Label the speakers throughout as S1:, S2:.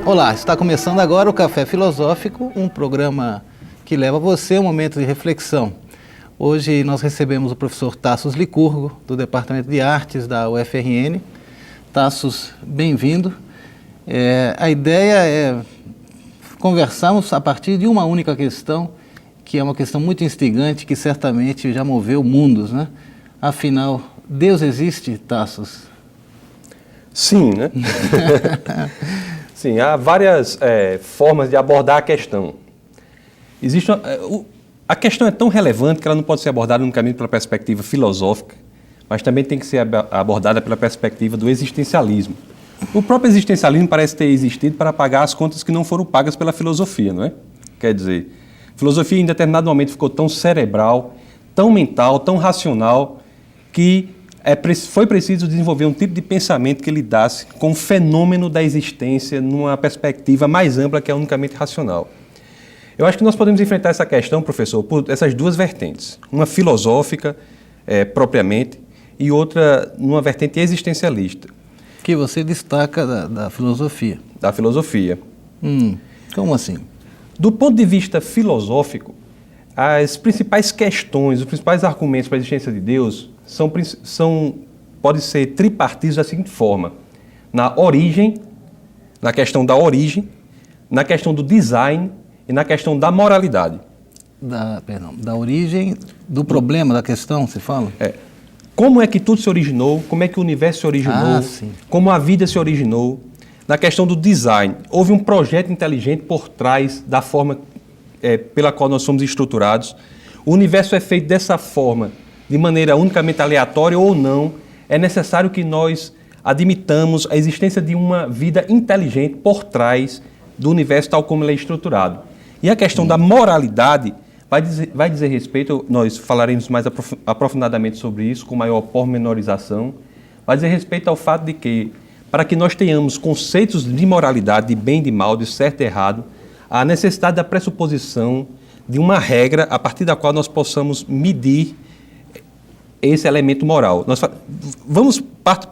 S1: Olá, está começando agora o Café Filosófico, um programa que leva você a um momento de reflexão. Hoje nós recebemos o professor Tassos Licurgo, do Departamento de Artes da UFRN. Tassos, bem-vindo. A ideia é conversarmos a partir de uma única questão, que é uma questão muito instigante, que certamente já moveu mundos, né? Afinal, Deus existe, Tassos?
S2: Sim, né? Sim, há várias formas de abordar a questão. A questão é tão relevante que ela não pode ser abordada unicamente pela perspectiva filosófica, mas também tem que ser abordada pela perspectiva do existencialismo. O próprio existencialismo parece ter existido para pagar as contas que não foram pagas pela filosofia, não é? Quer dizer, a filosofia em determinado momento ficou tão cerebral, tão mental, tão racional, que foi preciso desenvolver um tipo de pensamento que lidasse com o fenômeno da existência numa perspectiva mais ampla que é unicamente racional. Eu acho que nós podemos enfrentar essa questão, professor, por essas duas vertentes. Uma filosófica, propriamente, e outra numa vertente existencialista.
S1: Que você destaca da filosofia.
S2: Da filosofia.
S1: Como assim?
S2: Do ponto de vista filosófico, as principais questões, os principais argumentos para a existência de Deus podem ser tripartidos da seguinte forma: na origem, na questão da origem, na questão do design e na questão da moralidade.
S1: Da origem do problema, da questão, você fala?
S2: Como é que tudo se originou, como é que o universo se originou, como a vida se originou. Na questão do design, houve um projeto inteligente por trás da forma pela qual nós somos estruturados. O universo é feito dessa forma, de maneira unicamente aleatória ou não. É necessário que nós admitamos a existência de uma vida inteligente por trás do universo tal como ele é estruturado. E a questão da moralidade vai dizer respeito, nós falaremos mais aprofundadamente sobre isso, com maior pormenorização, vai dizer respeito ao fato de que, para que nós tenhamos conceitos de moralidade, de bem e de mal, de certo e errado, há a necessidade da pressuposição de uma regra a partir da qual nós possamos medir esse elemento moral. Vamos parte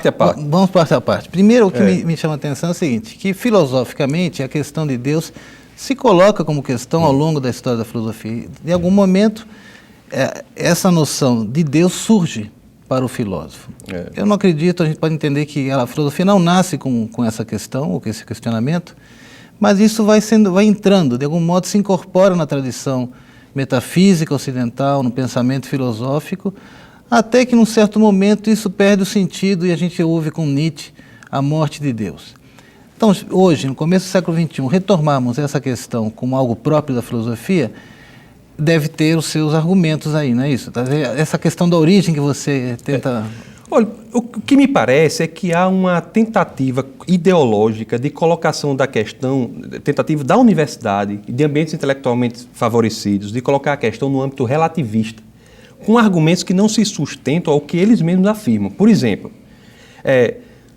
S2: a parte.
S1: Vamos parte a parte. Primeiro, o que me chama a atenção é o seguinte, que filosoficamente a questão de Deus se coloca como questão ao longo da história da filosofia. Em algum momento, essa noção de Deus surge para o filósofo. Eu não acredito, a gente pode entender que a filosofia não nasce com essa questão, ou com esse questionamento, mas isso vai entrando, de algum modo se incorpora na tradição metafísica ocidental, no pensamento filosófico, até que num certo momento isso perde o sentido e a gente ouve com Nietzsche a morte de Deus. Então, hoje, no começo do século XXI, retomarmos essa questão como algo próprio da filosofia, deve ter os seus argumentos aí, não é isso? Essa questão da origem que você tenta...
S2: Olha, o que me parece é que há uma tentativa ideológica de colocação da questão, tentativa da universidade e de ambientes intelectualmente favorecidos, de colocar a questão no âmbito relativista, com argumentos que não se sustentam ao que eles mesmos afirmam. Por exemplo,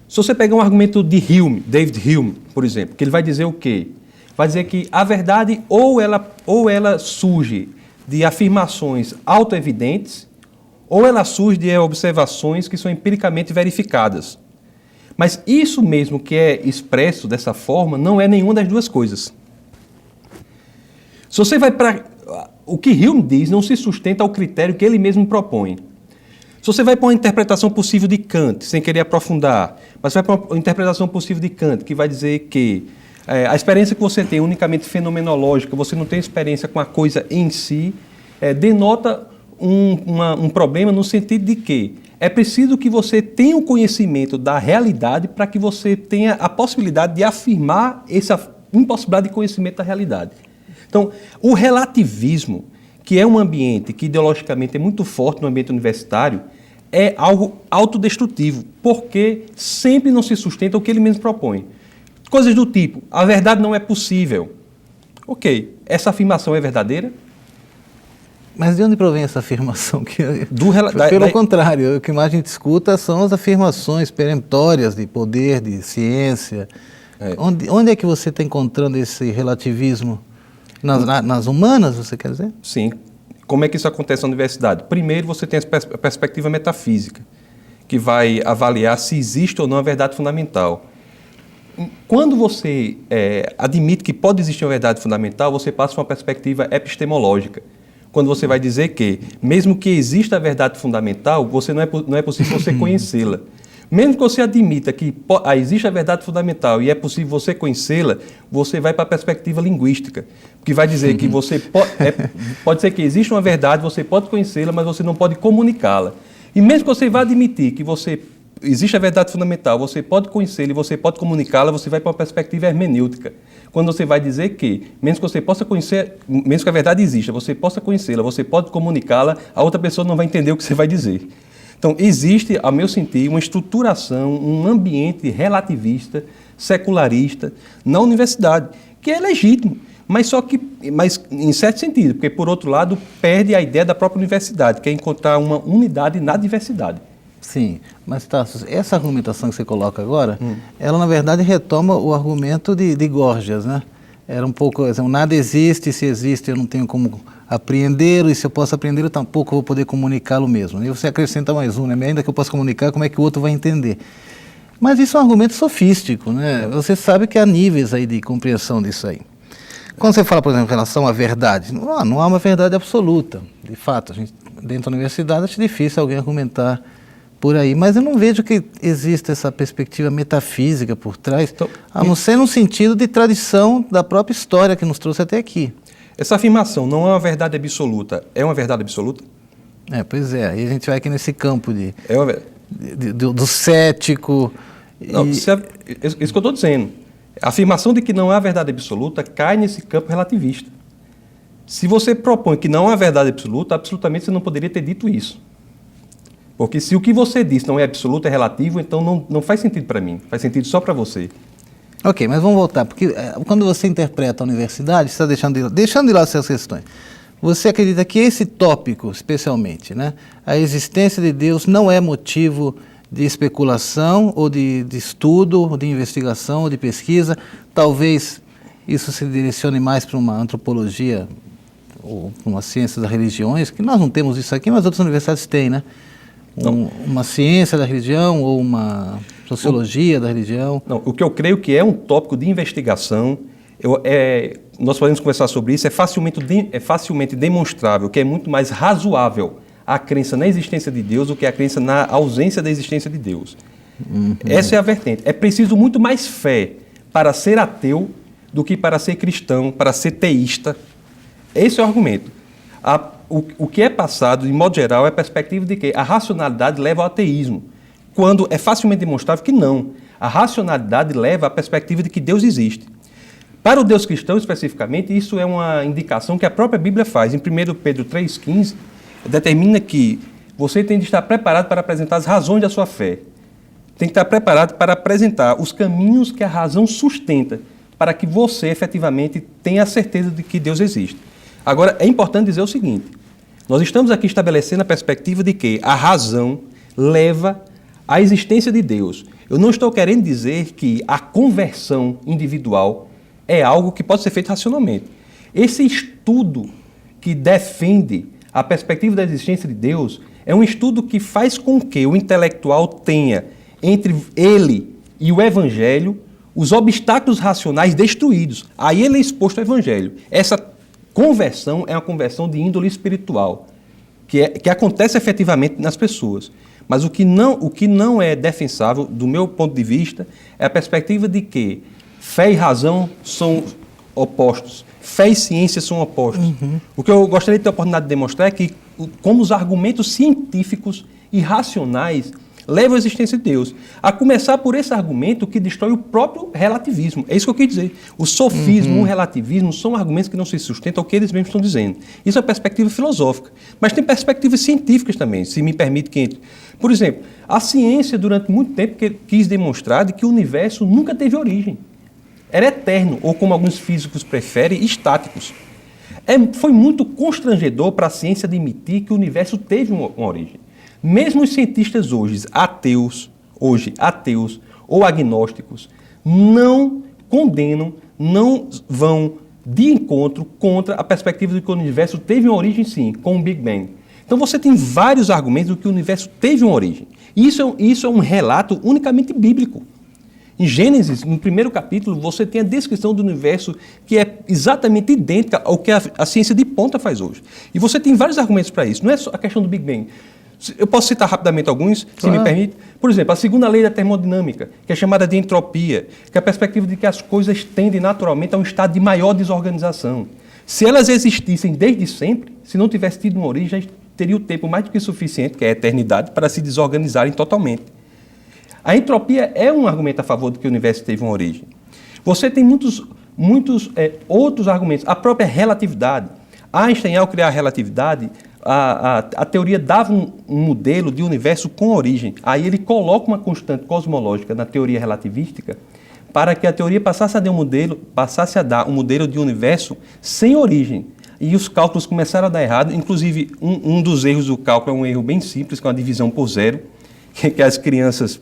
S2: se você pegar um argumento de Hume, David Hume, por exemplo, que ele vai dizer o quê? Vai dizer que a verdade ou ela surge de afirmações autoevidentes, ou ela surge de observações que são empiricamente verificadas. Mas isso mesmo que é expresso dessa forma não é nenhuma das duas coisas. Se você vai para... O que Hume diz não se sustenta ao critério que ele mesmo propõe. Se você vai para uma interpretação possível de Kant, sem querer aprofundar, mas vai para uma interpretação possível de Kant, que vai dizer que a experiência que você tem é unicamente fenomenológica, você não tem experiência com a coisa em si, denota um problema no sentido de que é preciso que você tenha o conhecimento da realidade para que você tenha a possibilidade de afirmar essa impossibilidade de conhecimento da realidade. Então, o relativismo, que é um ambiente que ideologicamente é muito forte no ambiente universitário, é algo autodestrutivo, porque sempre não se sustenta o que ele mesmo propõe. Coisas do tipo, a verdade não é possível. Ok, essa afirmação é verdadeira?
S1: Mas de onde provém essa afirmação? Pelo contrário, o que mais a gente escuta são as afirmações peremptórias de poder, de ciência. Onde é que você está encontrando esse relativismo? Nas humanas, você quer dizer?
S2: Sim. Como é que isso acontece na universidade? Primeiro, você tem a perspectiva metafísica, que vai avaliar se existe ou não a verdade fundamental. quando você admite que pode existir uma verdade fundamental, você passa para uma perspectiva epistemológica. Quando você vai dizer que, mesmo que exista a verdade fundamental, não é possível você conhecê-la. Mesmo que você admita que existe a verdade fundamental e é possível você conhecê-la, você vai para a perspectiva linguística, que vai dizer que pode ser que exista uma verdade, você pode conhecê-la, mas você não pode comunicá-la. E mesmo que você vá admitir que existe a verdade fundamental, você pode conhecê-la e você pode comunicá-la, você vai para uma perspectiva hermenêutica. Quando você vai dizer que, mesmo que você possa conhecer, mesmo que a verdade exista, você possa conhecê-la, você pode comunicá-la, a outra pessoa não vai entender o que você vai dizer. Então, existe, ao meu sentir, uma estruturação, um ambiente relativista, secularista, na universidade, que é legítimo, mas em certo sentido, porque, por outro lado, perde a ideia da própria universidade, que é encontrar uma unidade na diversidade.
S1: Sim, mas Tasso, essa argumentação que você coloca agora, ela na verdade retoma o argumento de Gorgias, né? Era um pouco, nada existe, se existe eu não tenho como apreendê-lo, e se eu posso apreendê-lo, tampouco vou poder comunicá-lo mesmo. E você acrescenta mais um, né? Ainda que eu possa comunicar, como é que o outro vai entender? Mas isso é um argumento sofístico, né? Você sabe que há níveis aí de compreensão disso aí. Quando você fala, por exemplo, em relação à verdade, não há uma verdade absoluta. De fato, dentro da universidade acho difícil alguém argumentar por aí, mas eu não vejo que exista essa perspectiva metafísica por trás, então, a não ser no sentido de tradição da própria história que nos trouxe até aqui.
S2: Essa afirmação não é uma verdade absoluta, é uma verdade absoluta?
S1: Pois é, aí a gente vai aqui nesse campo do cético.
S2: Não, isso que eu estou dizendo. A afirmação de que não há verdade absoluta cai nesse campo relativista. Se você propõe que não há verdade absoluta, absolutamente você não poderia ter dito isso. Porque se o que você disse não é absoluto, é relativo, então não faz sentido para mim, faz sentido só para você.
S1: Ok, mas vamos voltar, porque quando você interpreta a universidade, você está deixando de lado essas questões. Você acredita que esse tópico, especialmente, né, a existência de Deus não é motivo de especulação, ou de estudo, ou de investigação, ou de pesquisa? Talvez isso se direcione mais para uma antropologia, ou para uma ciência das religiões, que nós não temos isso aqui, mas outras universidades têm, né? Uma ciência da religião ou uma sociologia da religião?
S2: Não, o que eu creio que é um tópico de investigação, nós podemos conversar sobre isso, é facilmente demonstrável que é muito mais razoável a crença na existência de Deus do que a crença na ausência da existência de Deus. Essa é a vertente. É preciso muito mais fé para ser ateu do que para ser cristão, para ser teísta. Esse é o argumento. O que é passado, de modo geral, é a perspectiva de que a racionalidade leva ao ateísmo, quando é facilmente demonstrável que não. A racionalidade leva à perspectiva de que Deus existe. Para o Deus cristão, especificamente, isso é uma indicação que a própria Bíblia faz. Em 1 Pedro 3,15, determina que você tem de estar preparado para apresentar as razões da sua fé. Tem que estar preparado para apresentar os caminhos que a razão sustenta, para que você, efetivamente, tenha a certeza de que Deus existe. Agora, é importante dizer o seguinte: nós estamos aqui estabelecendo a perspectiva de que a razão leva à existência de Deus. Eu não estou querendo dizer que a conversão individual é algo que pode ser feito racionalmente. Esse estudo que defende a perspectiva da existência de Deus é um estudo que faz com que o intelectual tenha, entre ele e o Evangelho, os obstáculos racionais destruídos. Aí ele é exposto ao Evangelho. Essa conversão é uma conversão de índole espiritual, que acontece efetivamente nas pessoas. Mas o que não é defensável, do meu ponto de vista, é a perspectiva de que fé e razão são opostos, fé e ciência são opostos. O que eu gostaria de ter a oportunidade de demonstrar é que como os argumentos científicos e racionais levam à existência de Deus. A começar por esse argumento que destrói o próprio relativismo. É isso que eu quis dizer. O sofismo, o relativismo são argumentos que não se sustentam ao que eles mesmos estão dizendo. Isso é uma perspectiva filosófica. Mas tem perspectivas científicas também, se me permite que entre. Por exemplo, a ciência durante muito tempo quis demonstrar de que o universo nunca teve origem. Era eterno, ou como alguns físicos preferem, estáticos. Foi muito constrangedor para a ciência admitir que o universo teve uma origem. Mesmo os cientistas hoje ateus ou agnósticos, não condenam, não vão de encontro contra a perspectiva de que o universo teve uma origem, sim, com o Big Bang. Então você tem vários argumentos de que o universo teve uma origem. Isso é um relato unicamente bíblico. Em Gênesis, no primeiro capítulo, você tem a descrição do universo que é exatamente idêntica ao que a ciência de ponta faz hoje. E você tem vários argumentos para isso. Não é só a questão do Big Bang. Eu posso citar rapidamente alguns, se me permite. Por exemplo, a segunda lei da termodinâmica, que é chamada de entropia, que é a perspectiva de que as coisas tendem naturalmente a um estado de maior desorganização. Se elas existissem desde sempre, se não tivesse tido uma origem, teria o tempo mais do que suficiente, que é a eternidade, para se desorganizarem totalmente. A entropia é um argumento a favor de que o universo teve uma origem. Você tem muitos outros argumentos. A própria relatividade. Einstein, ao criar a relatividade, a teoria dava um modelo de universo com origem. Aí ele coloca uma constante cosmológica na teoria relativística para que a teoria passasse a dar um modelo de universo sem origem. E os cálculos começaram a dar errado. Inclusive, um dos erros do cálculo é um erro bem simples, com a divisão por zero, que as crianças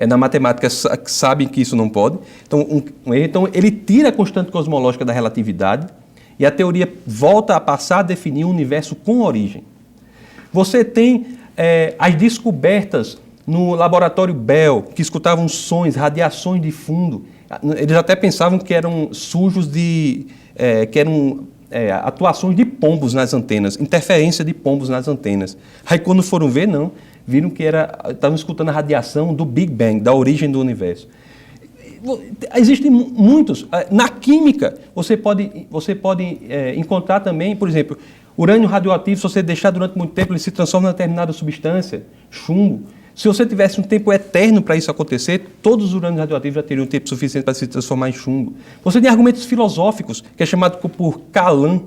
S2: na matemática sabem que isso não pode. Então, ele tira a constante cosmológica da relatividade e a teoria volta a passar a definir um universo com origem. Você tem as descobertas no laboratório Bell, que escutavam sons, radiações de fundo. Eles até pensavam que eram sujos que eram atuações de pombos nas antenas, interferência de pombos nas antenas. Aí quando foram ver, não, viram que estavam escutando a radiação do Big Bang, da origem do universo. Existem muitos. Na química, você pode encontrar também, por exemplo, urânio radioativo, se você deixar durante muito tempo, ele se transforma em determinada substância, chumbo. Se você tivesse um tempo eterno para isso acontecer, todos os urânios radioativos já teriam tempo suficiente para se transformar em chumbo. Você tem argumentos filosóficos, que é chamado por Kalam,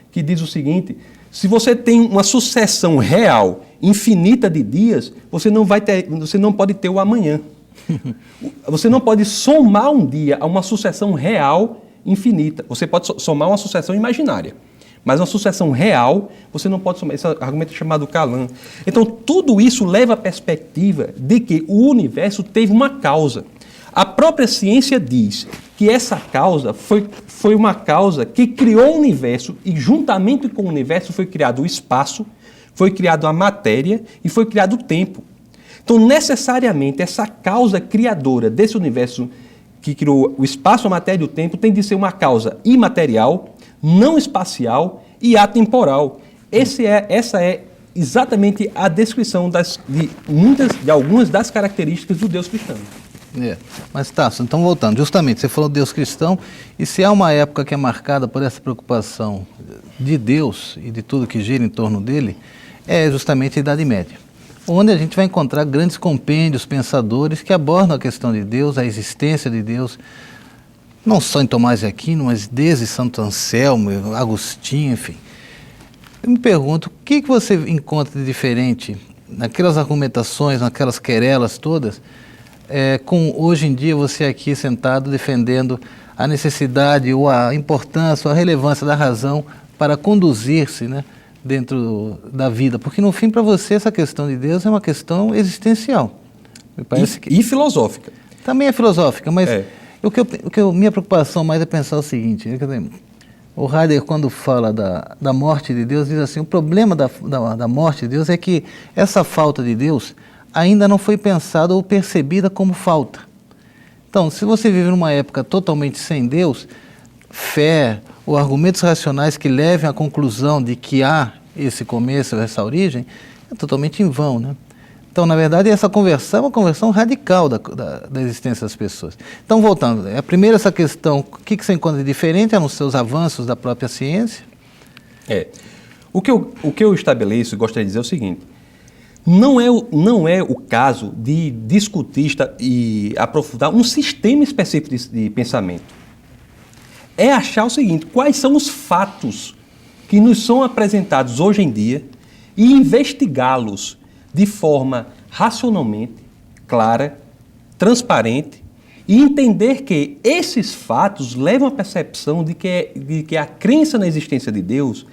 S2: que diz o seguinte: se você tem uma sucessão real, infinita de dias, você não pode ter o amanhã. Você não pode somar um dia a uma sucessão real infinita. Você pode somar uma sucessão imaginária. Mas uma sucessão real, você não pode somar. Esse argumento é chamado Kalam. Então, tudo isso leva à perspectiva de que o universo teve uma causa. A própria ciência diz que essa causa foi uma causa que criou o universo e, juntamente com o universo, foi criado o espaço, foi criado a matéria e foi criado o tempo. Então, necessariamente, essa causa criadora desse universo que criou o espaço, a matéria e o tempo tem de ser uma causa imaterial, não espacial e atemporal. Essa é exatamente a descrição de algumas das características do Deus cristão.
S1: Mas, Tasso, então voltando, justamente, você falou Deus cristão, e se há uma época que é marcada por essa preocupação de Deus e de tudo que gira em torno dele, é justamente a Idade Média, onde a gente vai encontrar grandes compêndios, pensadores que abordam a questão de Deus, a existência de Deus, não só em Tomás de Aquino, mas desde Santo Anselmo, Agostinho, enfim. Eu me pergunto, o que você encontra de diferente naquelas argumentações, naquelas querelas todas, com hoje em dia você aqui sentado defendendo a necessidade ou a importância ou a relevância da razão para conduzir-se, né, dentro da vida? Porque no fim, para você, essa questão de Deus é uma questão existencial. Me parece
S2: e filosófica.
S1: Também é filosófica, mas minha preocupação mais é pensar o seguinte: o Heidegger, quando fala da morte de Deus, diz assim: o problema da morte de Deus é que essa falta de Deus ainda não foi pensada ou percebida como falta. Então, se você vive numa época totalmente sem Deus, fé ou argumentos racionais que levem à conclusão de que há esse começo, essa origem, é totalmente em vão, né? Então, na verdade, essa conversão é uma conversão radical da existência das pessoas. Então, voltando, a primeira, essa questão, o que você encontra de diferente nos seus avanços da própria ciência?
S2: O que eu estabeleço e gostaria de dizer é o seguinte: não é o caso de discutir e aprofundar um sistema específico de pensamento. É achar o seguinte: quais são os fatos que nos são apresentados hoje em dia e investigá-los de forma racionalmente, clara, transparente, e entender que esses fatos levam à percepção de que a crença na existência de Deus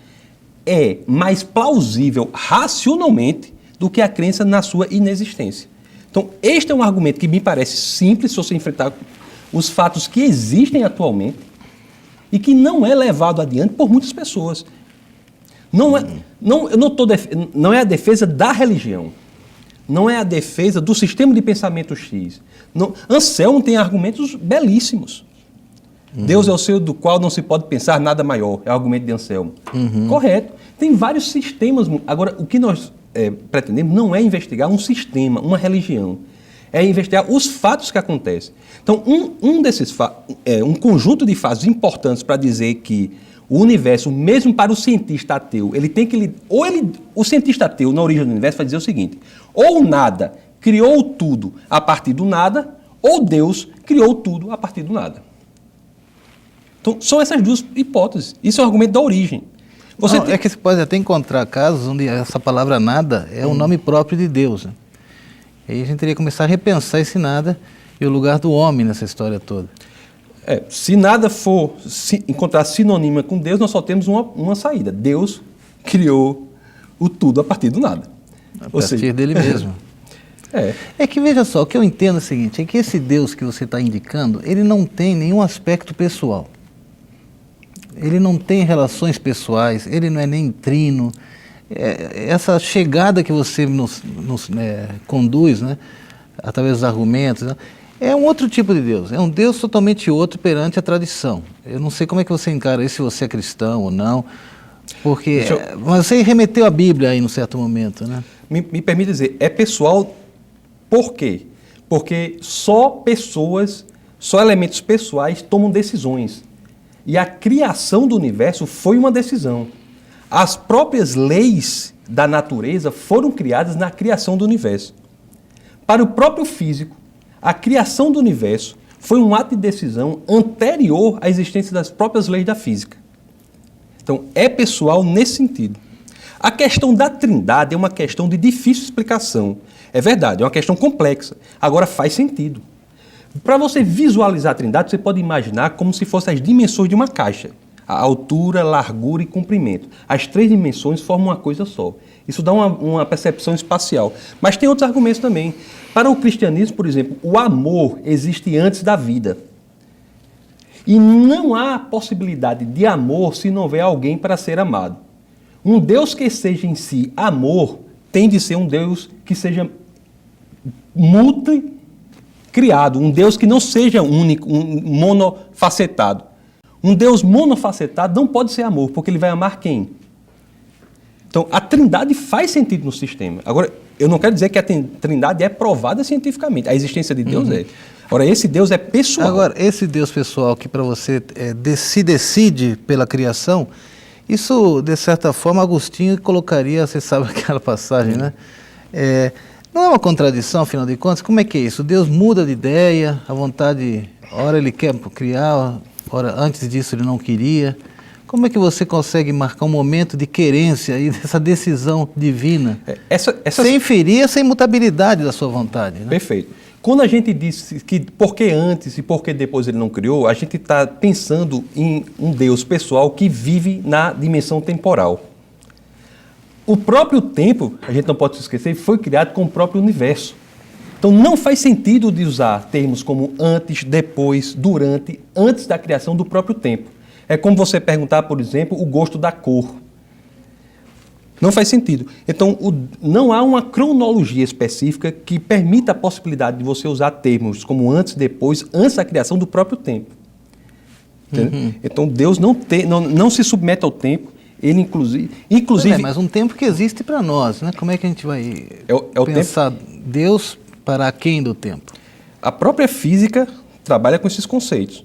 S2: é mais plausível racionalmente do que a crença na sua inexistência. Então, este é um argumento que me parece simples se você enfrentar os fatos que existem atualmente e que não é levado adiante por muitas pessoas. Não é a defesa da religião. não é a defesa do sistema de pensamento X. Não, Anselmo tem argumentos belíssimos. Deus é o ser do qual não se pode pensar nada maior, é o argumento de Anselmo. Correto. Tem vários sistemas. Agora, o que nós pretendemos não é investigar um sistema, uma religião. É investigar os fatos que acontecem. Então, um conjunto de fatos importantes para dizer que o universo, mesmo para o cientista ateu, ele tem que... o cientista ateu, na origem do universo, vai dizer o seguinte: ou nada criou tudo a partir do nada, ou Deus criou tudo a partir do nada. Então, são essas duas hipóteses. Isso é o argumento da origem.
S1: É que você pode até encontrar casos onde essa palavra nada é o nome próprio de Deus. Né? E aí a gente teria que começar a repensar esse nada e o lugar do homem nessa história toda.
S2: Se nada for encontrar sinônima com Deus, nós só temos uma saída. Deus criou o tudo a partir do nada.
S1: A partir dele mesmo. É que, veja só, o que eu entendo é o seguinte, é que esse Deus que você está indicando, ele não tem nenhum aspecto pessoal. Ele não tem relações pessoais, ele não é nem trino. Essa chegada que você nos conduz, né, através dos argumentos, né, é um outro tipo de Deus. É um Deus totalmente outro perante a tradição. Eu não sei como é que você encara isso, se você é cristão ou não, porque mas você remeteu a Bíblia aí num certo momento, né?
S2: Me permite dizer, é pessoal por quê? Porque só elementos pessoais tomam decisões. E a criação do universo foi uma decisão. As próprias leis da natureza foram criadas na criação do universo. Para o próprio físico, a criação do universo foi um ato de decisão anterior à existência das próprias leis da física. Então, é pessoal nesse sentido. A questão da trindade é uma questão de difícil explicação. É verdade, é uma questão complexa. Agora, faz sentido. Para você visualizar a trindade, você pode imaginar como se fossem as dimensões de uma caixa. A altura, largura e comprimento. As 3 dimensões formam uma coisa só. Isso dá uma percepção espacial. Mas tem outros argumentos também. Para o cristianismo, por exemplo, o amor existe antes da vida. E não há possibilidade de amor se não houver alguém para ser amado. Um Deus que seja em si amor tem de ser um Deus que seja multi-criado, um Deus que não seja único, um monofacetado. Um Deus monofacetado não pode ser amor, porque ele vai amar quem? Então, a trindade faz sentido no sistema. Agora, eu não quero dizer que a trindade é provada cientificamente. A existência de Deus é. Agora, esse Deus é pessoal.
S1: Agora, esse Deus pessoal que para você se decide pela criação, isso, de certa forma, Agostinho colocaria, você sabe aquela passagem, né? Não é uma contradição, afinal de contas? Como é que é isso? Deus muda de ideia, a vontade, ora ele quer criar, ora antes disso ele não queria. Como é que você consegue marcar um momento de querência e dessa decisão divina, sem ferir essa imutabilidade da sua vontade? Né?
S2: Perfeito. Quando a gente diz que por que antes e por que depois ele não criou, a gente está pensando em um Deus pessoal que vive na dimensão temporal. O próprio tempo, a gente não pode se esquecer, foi criado com o próprio universo. Então não faz sentido de usar termos como antes, depois, durante, antes da criação do próprio tempo. É como você perguntar, por exemplo, o gosto da cor. Não faz sentido. Então, não há uma cronologia específica que permita a possibilidade de você usar termos como antes, depois, antes da criação do próprio tempo. Então, Deus não se submete ao tempo, ele inclusive...
S1: mas um tempo que existe para nós, né? Como é que a gente vai pensar
S2: tempo?
S1: Deus para quem do tempo?
S2: A própria física trabalha com esses conceitos.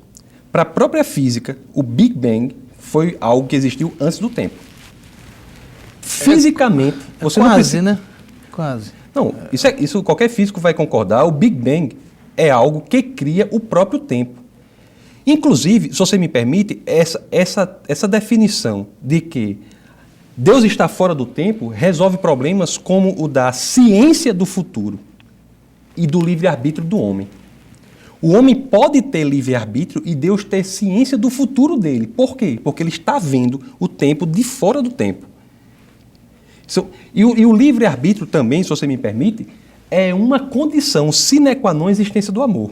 S2: Para a própria física, o Big Bang foi algo que existiu antes do tempo. Fisicamente, você não precisa...
S1: né? Quase.
S2: Não, isso qualquer físico vai concordar. O Big Bang é algo que cria o próprio tempo. Inclusive, se você me permite, essa definição de que Deus está fora do tempo resolve problemas como o da ciência do futuro e do livre-arbítrio do homem. O homem pode ter livre-arbítrio e Deus ter ciência do futuro dele. Por quê? Porque ele está vendo o tempo de fora do tempo. E o livre-arbítrio também, se você me permite, é uma condição sine qua non à existência do amor.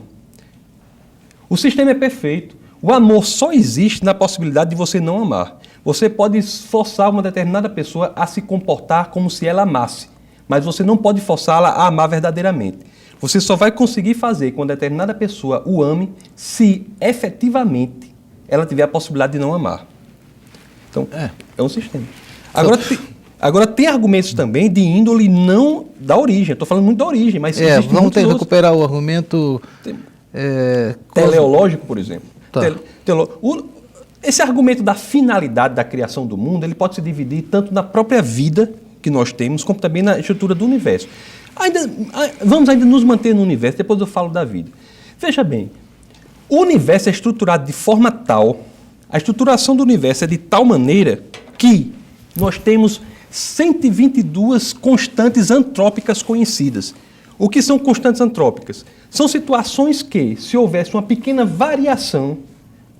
S2: O sistema é perfeito. O amor só existe na possibilidade de você não amar. Você pode forçar uma determinada pessoa a se comportar como se ela amasse, mas você não pode forçá-la a amar verdadeiramente. Você só vai conseguir fazer com determinada pessoa o ame se efetivamente ela tiver a possibilidade de não amar. Então, é um sistema. Agora, tem argumentos também de índole não da origem. Estou falando muito da origem, mas
S1: vamos recuperar o argumento
S2: teleológico, por exemplo.
S1: Tá.
S2: Esse argumento da finalidade da criação do mundo, ele pode se dividir tanto na própria vida que nós temos, como também na estrutura do universo. Vamos ainda nos manter no universo, depois eu falo da vida. Veja bem, o universo é estruturado de forma tal, a estruturação do universo é de tal maneira que nós temos 122 constantes antrópicas conhecidas. O que são constantes antrópicas? São situações que, se houvesse uma pequena variação,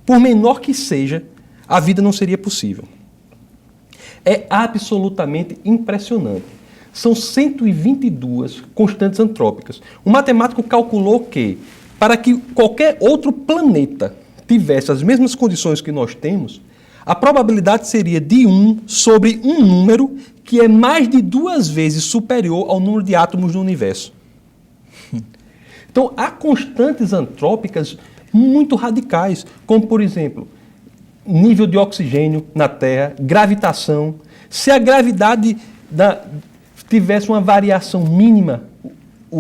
S2: por menor que seja, a vida não seria possível. É absolutamente impressionante. São 122 constantes antrópicas. O matemático calculou que, para que qualquer outro planeta tivesse as mesmas condições que nós temos, a probabilidade seria de 1 sobre um número que é mais de 2 vezes superior ao número de átomos no universo. Então, há constantes antrópicas muito radicais, como, por exemplo, nível de oxigênio na Terra, gravitação. Se a gravidade tivesse uma variação mínima,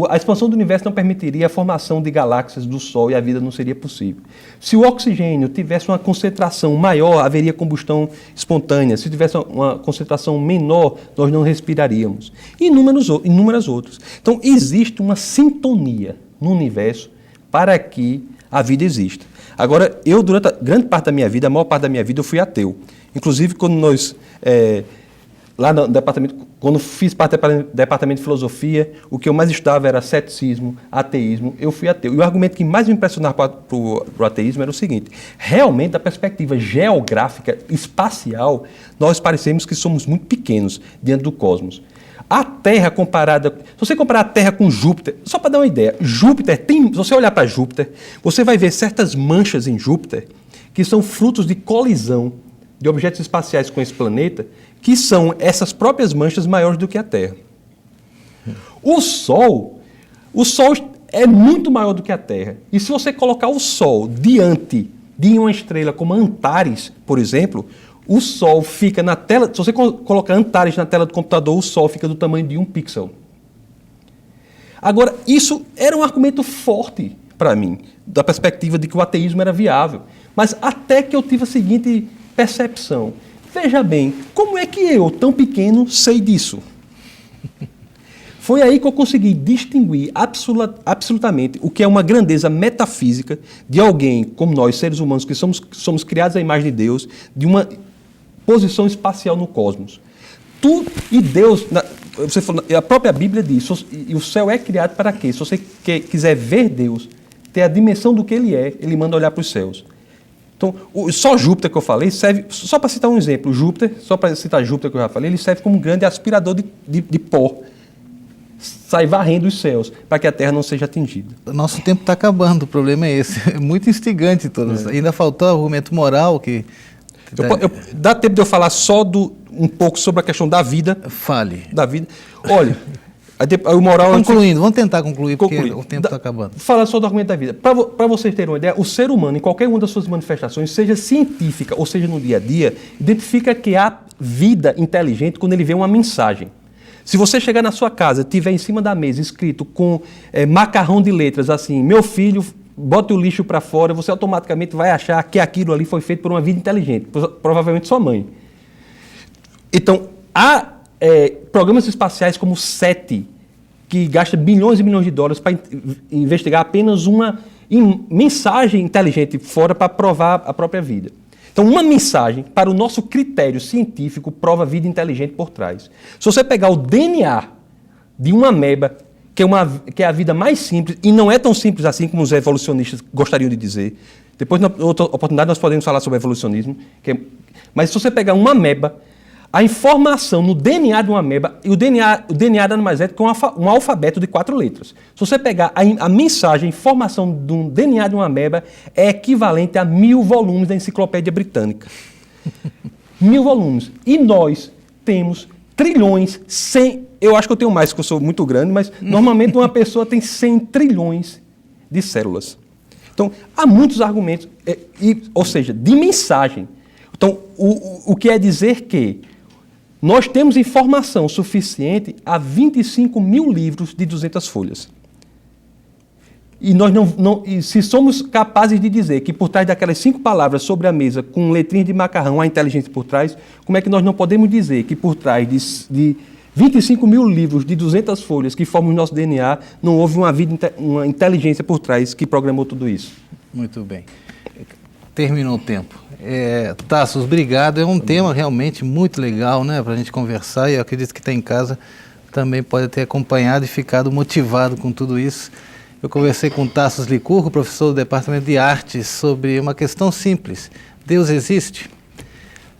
S2: a expansão do universo não permitiria a formação de galáxias do Sol e a vida não seria possível. Se o oxigênio tivesse uma concentração maior, haveria combustão espontânea. Se tivesse uma concentração menor, nós não respiraríamos. E inúmeras outras. Então, existe uma sintonia no universo para que a vida exista. Agora, eu, durante a grande parte da minha vida, a maior parte da minha vida, eu fui ateu. Inclusive, quando nós... lá no departamento, quando fiz parte do departamento de filosofia, o que eu mais estudava era ceticismo, ateísmo, eu fui ateu. E o argumento que mais me impressionava para o ateísmo era o seguinte: realmente, da perspectiva geográfica, espacial, nós parecemos que somos muito pequenos diante do cosmos. A Terra comparada... Se você comparar a Terra com Júpiter, só para dar uma ideia, Júpiter se você olhar para Júpiter, você vai ver certas manchas em Júpiter que são frutos de colisão de objetos espaciais com esse planeta, que são essas próprias manchas maiores do que a Terra. O Sol é muito maior do que a Terra. E se você colocar o Sol diante de uma estrela como Antares, por exemplo, o Sol fica na tela... Se você colocar Antares na tela do computador, o Sol fica do tamanho de 1 pixel. Agora, isso era um argumento forte para mim, da perspectiva de que o ateísmo era viável. Mas até que eu tive a seguinte percepção: veja bem, como é que eu, tão pequeno, sei disso? Foi aí que eu consegui distinguir absolutamente o que é uma grandeza metafísica de alguém como nós, seres humanos, que somos criados à imagem de Deus, de uma posição espacial no cosmos. Tu e Deus, você falou, a própria Bíblia diz, e o céu é criado para quê? Se você quiser ver Deus, ter a dimensão do que Ele é, Ele manda olhar para os céus. Então, só Júpiter que eu falei serve, só para citar um exemplo, só para citar Júpiter que eu já falei, ele serve como um grande aspirador de pó. Sai varrendo os céus, para que a Terra não seja atingida.
S1: Nosso tempo está acabando, o problema é esse. É muito instigante todos. Ainda faltou o argumento moral que...
S2: Dá tempo de eu falar só um pouco sobre a questão da vida?
S1: Fale.
S2: Da vida. Olha, o moral...
S1: Concluindo, vamos tentar concluir, porque o tempo está acabando.
S2: Fala só do argumento da vida. Para vocês terem uma ideia, o ser humano, em qualquer uma das suas manifestações, seja científica ou seja no dia a dia, identifica que há vida inteligente quando ele vê uma mensagem. Se você chegar na sua casa e tiver em cima da mesa escrito com macarrão de letras assim: meu filho, bota o lixo para fora, você automaticamente vai achar que aquilo ali foi feito por uma vida inteligente, provavelmente sua mãe. Então, há programas espaciais como o SETI, que gasta bilhões e bilhões de dólares para investigar apenas uma mensagem inteligente fora para provar a própria vida. Então, uma mensagem, para o nosso critério científico, prova vida inteligente por trás. Se você pegar o DNA de uma ameba, que é a vida mais simples, e não é tão simples assim como os evolucionistas gostariam de dizer. Depois, na outra oportunidade, nós podemos falar sobre evolucionismo. Mas se você pegar uma ameba, a informação no DNA de uma ameba, e o DNA nada mais é do que um alfabeto de 4 letras. Se você pegar a mensagem, a informação do DNA de uma ameba, é equivalente a 1000 volumes da Enciclopédia Britânica. 1000 volumes. E nós temos trilhões, eu acho que eu tenho mais, porque eu sou muito grande, mas normalmente uma pessoa tem 100 trilhões de células. Então, há muitos argumentos, ou seja, de mensagem. Então, o que é dizer que nós temos informação suficiente a 25 mil livros de 200 folhas. E nós e se somos capazes de dizer que por trás daquelas 5 palavras sobre a mesa, com letrinhas de macarrão, há inteligência por trás, como é que nós não podemos dizer que por trás de 25 mil livros de 200 folhas que formam o nosso DNA, não houve uma inteligência por trás que programou tudo isso?
S1: Muito bem. Terminou o tempo. Tassos, obrigado. É um tema realmente muito legal, né, para a gente conversar, e eu acredito que está em casa também pode ter acompanhado e ficado motivado com tudo isso. Eu conversei com Tassos Licurgo, professor do Departamento de Artes, sobre uma questão simples. Deus existe?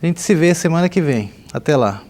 S1: A gente se vê semana que vem. Até lá.